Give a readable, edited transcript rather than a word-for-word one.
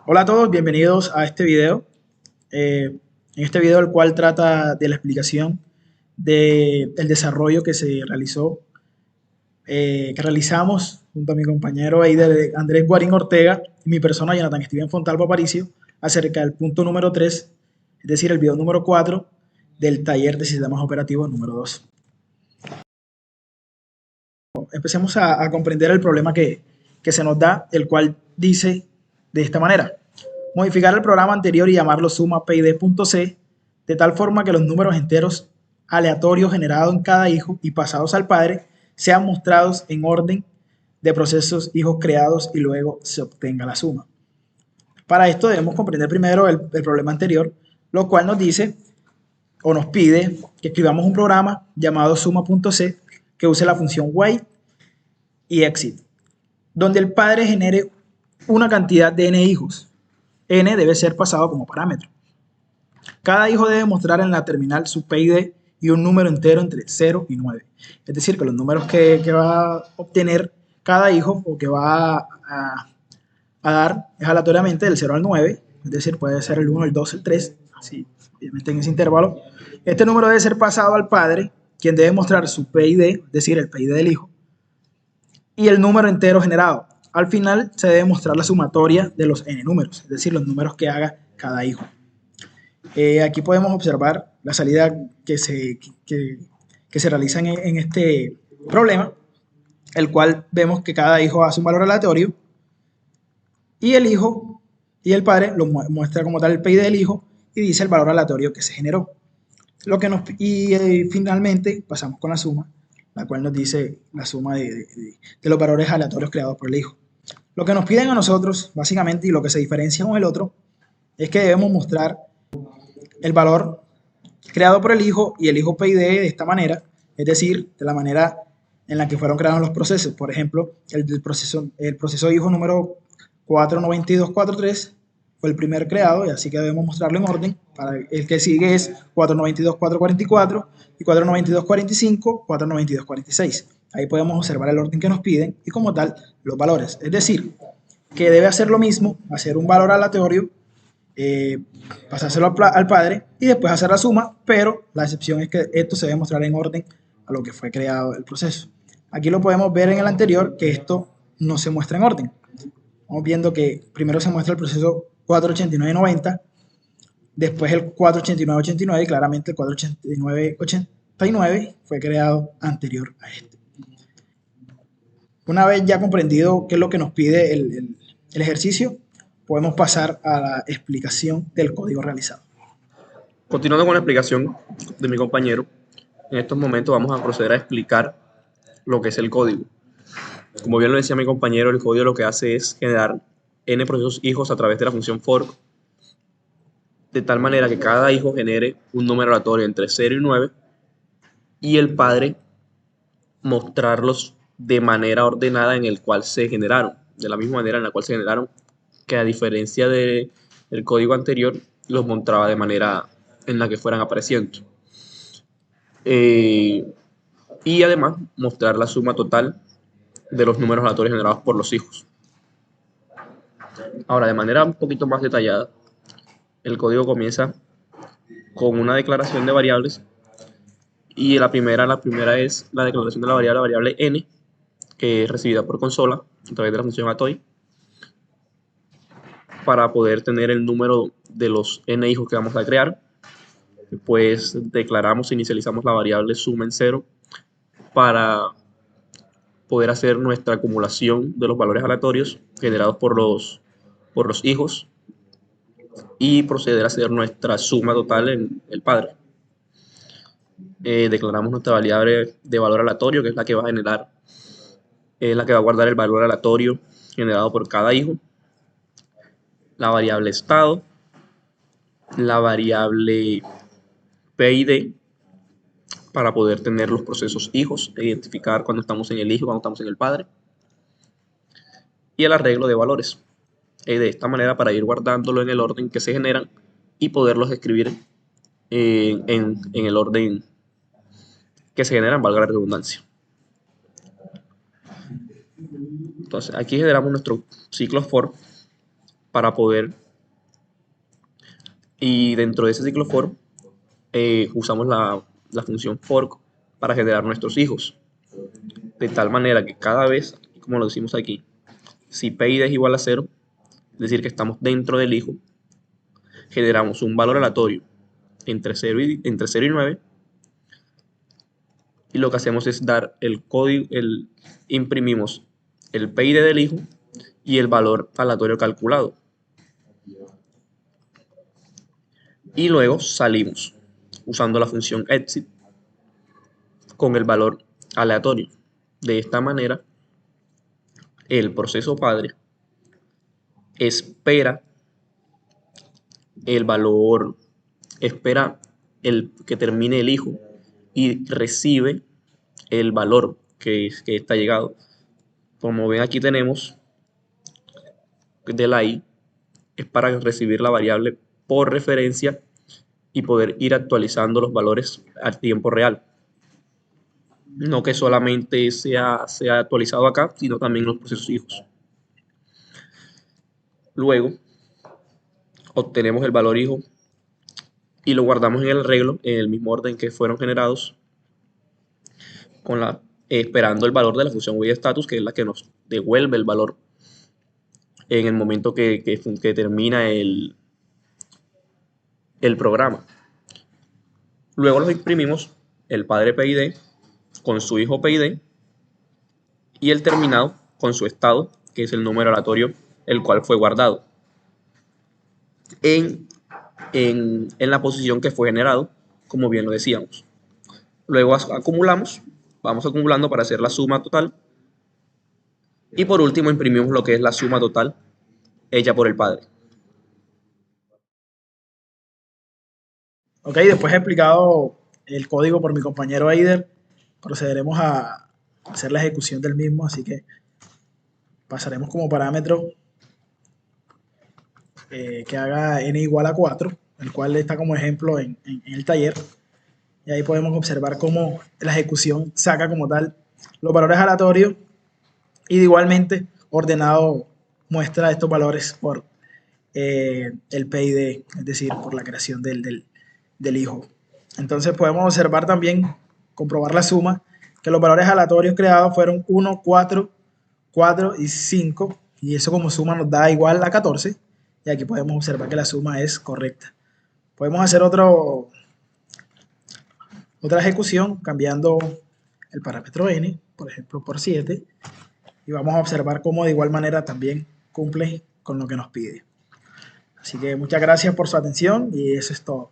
Hola a todos, bienvenidos a este video. En este video el cual trata de la explicación del desarrollo que se realizó, que realizamos junto a mi compañero Eider Andrés Guarín Ortega y mi persona Jonathan Steven Fontalvo Aparicio acerca del punto número 3, es decir, el video número 4 del taller de sistemas operativos número 2. Empecemos a comprender el problema que se nos da, el cual dice de esta manera: modificar el programa anterior y llamarlo suma PID.c de tal forma que los números enteros aleatorios generados en cada hijo y pasados al padre sean mostrados en orden de procesos hijos creados y luego se obtenga la suma. Para esto debemos comprender primero el problema anterior, lo cual nos dice o nos pide que escribamos un programa llamado suma.c que use la función wait y exit, donde el padre genere una cantidad de n hijos. N debe ser pasado como parámetro. Cada hijo debe mostrar en la terminal su PID y un número entero entre 0 y 9. Es decir, que los números que va a obtener cada hijo o que va a dar es aleatoriamente del 0 al 9. Es decir, puede ser el 1, el 2, el 3, así, obviamente en ese intervalo. Este número debe ser pasado al padre, quien debe mostrar su PID, es decir, el PID del hijo, y el número entero generado. Al final se debe mostrar la sumatoria de los n números, es decir, los números que haga cada hijo. Aquí podemos observar la salida que se realiza en este problema, el cual vemos que cada hijo hace un valor aleatorio y el hijo y el padre lo muestra como tal el PID del hijo y dice el valor aleatorio que se generó. Finalmente pasamos con la suma, la cual nos dice la suma de los valores aleatorios creados por el hijo. Lo que nos piden a nosotros, básicamente, y lo que se diferencia con el otro, es que debemos mostrar el valor creado por el hijo y el hijo PID de esta manera, es decir, de la manera en la que fueron creados los procesos. Por ejemplo, el proceso hijo número 49243 fue el primer creado, y así que debemos mostrarlo en orden. Para el que sigue es 492.444 y 492.45, 492.46. Ahí podemos observar el orden que nos piden y como tal los valores. Es decir, que debe hacer lo mismo, hacer un valor aleatorio, eh, pasárselo al padre y después hacer la suma, pero la excepción es que esto se debe mostrar en orden a lo que fue creado el proceso. Aquí lo podemos ver en el anterior, que esto no se muestra en orden. Vamos viendo que primero se muestra el proceso 489.90, después el 489.89 y claramente el 489.89 fue creado anterior a este. Una vez ya comprendido qué es lo que nos pide el ejercicio, podemos pasar a la explicación del código realizado. Continuando con la explicación de mi compañero, en estos momentos vamos a proceder a explicar lo que es el código. Como bien lo decía mi compañero, el código lo que hace es generar n procesos hijos a través de la función fork, de tal manera que cada hijo genere un número aleatorio entre 0 y 9 y el padre mostrarlos de manera ordenada en el cual se generaron, de la misma manera en la cual se generaron, que a diferencia del código anterior, los mostraba de manera en la que fueran apareciendo. Y además mostrar la suma total de los números aleatorios generados por los hijos. Ahora, de manera un poquito más detallada, el código comienza con una declaración de variables y la primera es la declaración de la variable n, que es recibida por consola a través de la función atoy, para poder tener el número de los n hijos que vamos a crear. Después declaramos e inicializamos la variable suma en 0 para poder hacer nuestra acumulación de los valores aleatorios generados por los hijos y proceder a hacer nuestra suma total en el padre. Declaramos nuestra variable de valor aleatorio, que es la que va a generar, la que va a guardar el valor aleatorio generado por cada hijo, la variable estado, la variable PID, para poder tener los procesos hijos, identificar cuando estamos en el hijo, cuando estamos en el padre, y el arreglo de valores. De esta manera, para ir guardándolo en el orden que se generan y poderlos escribir en el orden que se generan, valga la redundancia. Entonces, aquí generamos nuestro ciclo for para poder, y dentro de ese ciclo for, usamos la función fork para generar nuestros hijos. De tal manera que cada vez, como lo decimos aquí, si p y d es igual a 0, es decir, que estamos dentro del hijo, generamos un valor aleatorio entre 0 y 9, y lo que hacemos es dar el código, imprimimos el p y d del hijo y el valor aleatorio calculado. Y luego salimos usando la función exit con el valor aleatorio. De esta manera, el proceso padre espera el valor, espera que termine el hijo y recibe el valor que está llegado. Como ven, aquí tenemos de la i, es para recibir la variable por referencia y poder ir actualizando los valores a tiempo real. No que solamente sea actualizado acá, sino también los procesos hijos. Luego, obtenemos el valor hijo y lo guardamos en el arreglo, en el mismo orden que fueron generados, esperando el valor de la función wayStatus, que es la que nos devuelve el valor en el momento que termina el programa. Luego los imprimimos, el padre PID con su hijo PID y el terminado con su estado, que es el número aleatorio el cual fue guardado en la posición que fue generado, como bien lo decíamos. Luego acumulamos, vamos acumulando para hacer la suma total. Y por último imprimimos lo que es la suma total hecha por el padre. Ok, después he explicado el código por mi compañero Eider, procederemos a hacer la ejecución del mismo, así que pasaremos como parámetro que haga n igual a 4, el cual está como ejemplo en el taller. Y ahí podemos observar cómo la ejecución saca como tal los valores aleatorios y de igualmente ordenado muestra estos valores por el PID, es decir, por la creación del hijo. Entonces podemos observar también, comprobar la suma, que los valores aleatorios creados fueron 1, 4, 4 y 5, y eso como suma nos da igual a 14, y aquí podemos observar que la suma es correcta. Podemos hacer otra ejecución cambiando el parámetro n, por ejemplo, por 7, y vamos a observar cómo de igual manera también cumple con lo que nos pide. Así que muchas gracias por su atención y eso es todo.